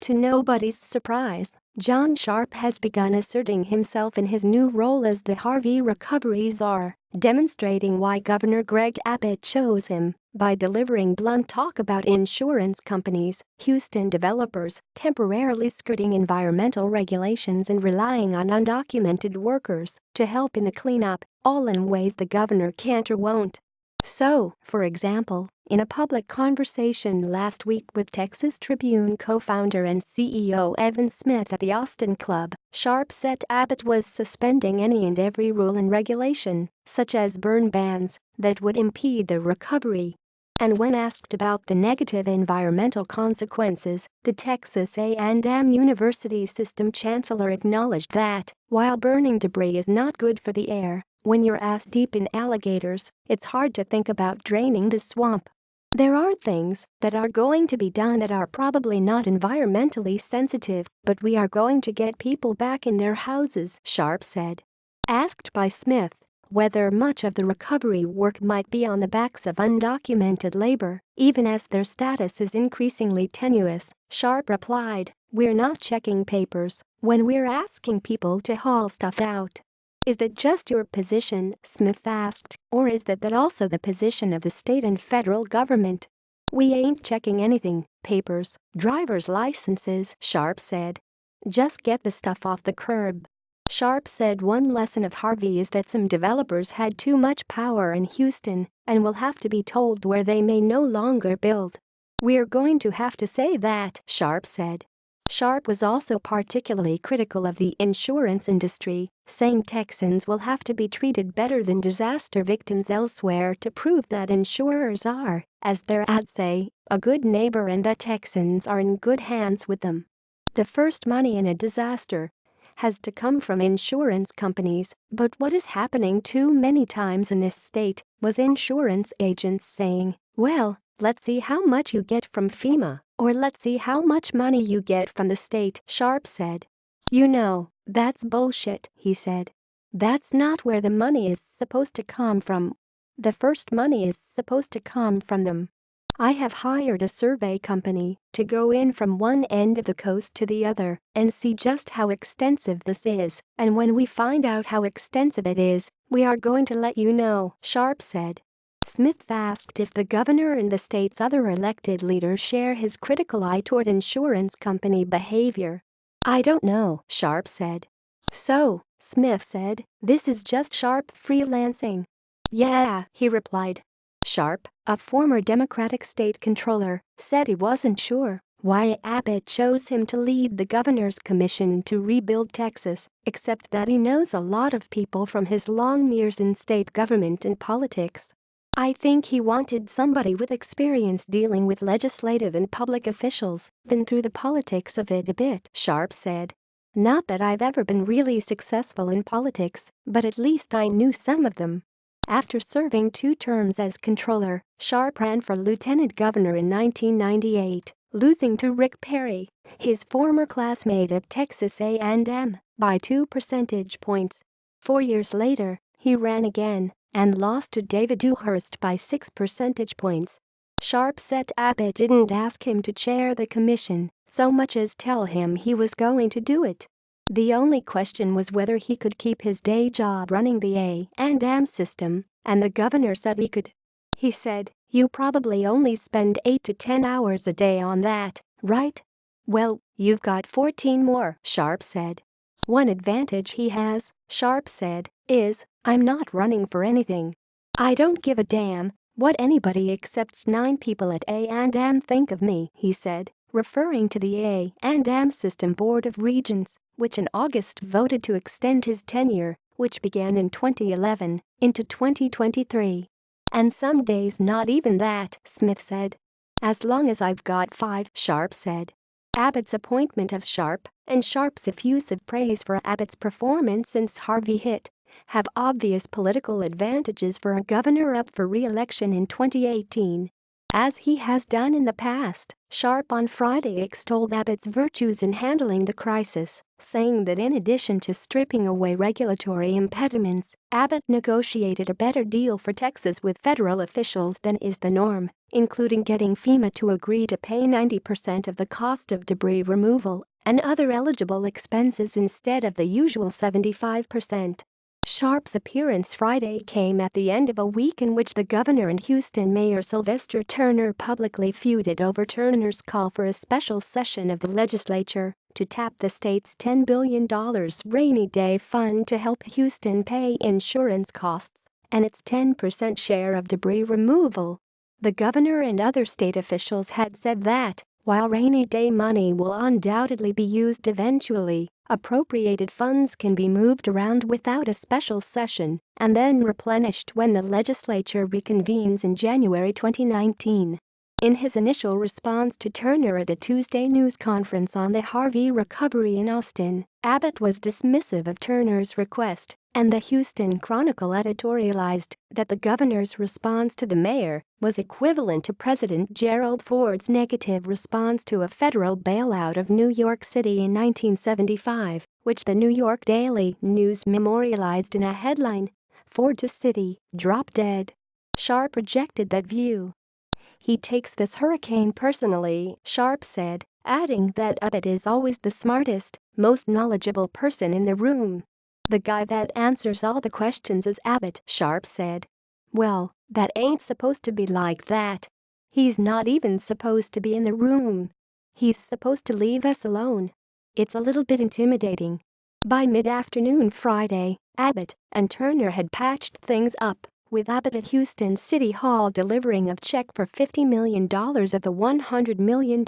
To nobody's surprise, John Sharp has begun asserting himself in his new role as the Harvey recovery czar, demonstrating why Governor Greg Abbott chose him by delivering blunt talk about insurance companies, Houston developers, temporarily skirting environmental regulations and relying on undocumented workers to help in the cleanup, all in ways the governor can't or won't. So, for example, in a public conversation last week with Texas Tribune co-founder and CEO Evan Smith at the Austin Club, Sharp said Abbott was suspending any and every rule and regulation, such as burn bans, that would impede the recovery. And when asked about the negative environmental consequences, the Texas A&M University System chancellor acknowledged that, while burning debris is not good for the air, when you're ass-deep in alligators, it's hard to think about draining the swamp. There are things that are going to be done that are probably not environmentally sensitive, but we are going to get people back in their houses, Sharp said. Asked by Smith whether much of the recovery work might be on the backs of undocumented labor, even as their status is increasingly tenuous, Sharp replied, "We're not checking papers when we're asking people to haul stuff out." "Is that just your position?" Smith asked, "or is that also the position of the state and federal government?" "We ain't checking anything, papers, driver's licenses," Sharp said. "Just get the stuff off the curb." Sharp said one lesson of Harvey is that some developers had too much power in Houston and will have to be told where they may no longer build. "We're going to have to say that," Sharp said. Sharp was also particularly critical of the insurance industry, saying Texans will have to be treated better than disaster victims elsewhere to prove that insurers are, as their ads say, a good neighbor and that Texans are in good hands with them. "The first money in a disaster has to come from insurance companies, but what is happening too many times in this state was insurance agents saying, 'Well, let's see how much you get from FEMA, or let's see how much money you get from the state,'" Sharp said. "You know, that's bullshit," he said. "That's not where the money is supposed to come from. The first money is supposed to come from them. I have hired a survey company to go in from one end of the coast to the other and see just how extensive this is, and when we find out how extensive it is, we are going to let you know," Sharp said. Smith asked if the governor and the state's other elected leaders share his critical eye toward insurance company behavior. "I don't know," Sharp said. "So," Smith said, "this is just Sharp freelancing?" "Yeah," he replied. Sharp, a former Democratic state controller, said he wasn't sure why Abbott chose him to lead the governor's commission to rebuild Texas, except that he knows a lot of people from his long years in state government and politics. "I think he wanted somebody with experience dealing with legislative and public officials, been through the politics of it a bit," Sharp said. "Not that I've ever been really successful in politics, but at least I knew some of them." After serving 2 terms as controller, Sharp ran for lieutenant governor in 1998, losing to Rick Perry, his former classmate at Texas A&M, by 2 percentage points. 4 years later, he ran again and lost to David Dewhurst by 6 percentage points. Sharp said Abbott didn't ask him to chair the commission so much as tell him he was going to do it. The only question was whether he could keep his day job running the A&M system, and the governor said he could. He said, "You probably only spend 8 to 10 hours a day on that, right?" "Well, you've got 14 more," Sharp said. "One advantage he has," Sharp said, "is, I'm not running for anything. I don't give a damn what anybody except 9 people at A&M think of me," he said, referring to the A&M System Board of Regents, which in August voted to extend his tenure, which began in 2011, into 2023. "And some days not even that," Smith said. "As long as I've got 5," Sharp said. Abbott's appointment of Sharp and Sharp's effusive praise for Abbott's performance since Harvey hit have obvious political advantages for a governor up for re-election in 2018. As he has done in the past, Sharp on Friday extolled Abbott's virtues in handling the crisis, saying that in addition to stripping away regulatory impediments, Abbott negotiated a better deal for Texas with federal officials than is the norm, including getting FEMA to agree to pay 90% of the cost of debris removal and other eligible expenses instead of the usual 75%. Sharp's appearance Friday came at the end of a week in which the governor and Houston Mayor Sylvester Turner publicly feuded over Turner's call for a special session of the legislature to tap the state's $10 billion rainy day fund to help Houston pay insurance costs and its 10% share of debris removal. The governor and other state officials had said that, while rainy day money will undoubtedly be used eventually, appropriated funds can be moved around without a special session and then replenished when the legislature reconvenes in January 2019. In his initial response to Turner at a Tuesday news conference on the Harvey recovery in Austin, Abbott was dismissive of Turner's request, and the Houston Chronicle editorialized that the governor's response to the mayor was equivalent to President Gerald Ford's negative response to a federal bailout of New York City in 1975, which the New York Daily News memorialized in a headline, "Ford to City, Drop Dead." Sharp rejected that view. "He takes this hurricane personally," Sharp said, adding that Abbott is always the smartest, most knowledgeable person in the room. "The guy that answers all the questions is Abbott," Sharp said. "Well, that ain't supposed to be like that. He's not even supposed to be in the room. He's supposed to leave us alone. It's a little bit intimidating." By mid-afternoon Friday, Abbott and Turner had patched things up, with Abbott at Houston City Hall delivering a check for $50 million of the $100 million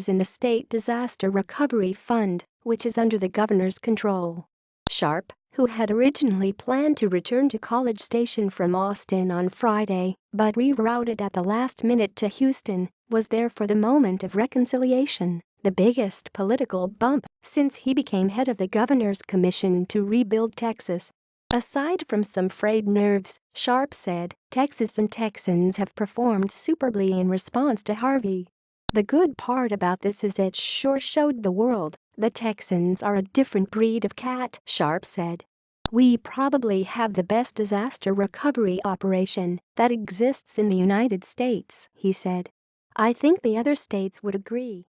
in the state disaster recovery fund, which is under the governor's control. Sharp, who had originally planned to return to College Station from Austin on Friday but rerouted at the last minute to Houston, was there for the moment of reconciliation, the biggest political bump since he became head of the governor's commission to rebuild Texas. Aside from some frayed nerves, Sharp said, Texas and Texans have performed superbly in response to Harvey. "The good part about this is it sure showed the world the Texans are a different breed of cat," Sharp said. "We probably have the best disaster recovery operation that exists in the United States," he said. "I think the other states would agree."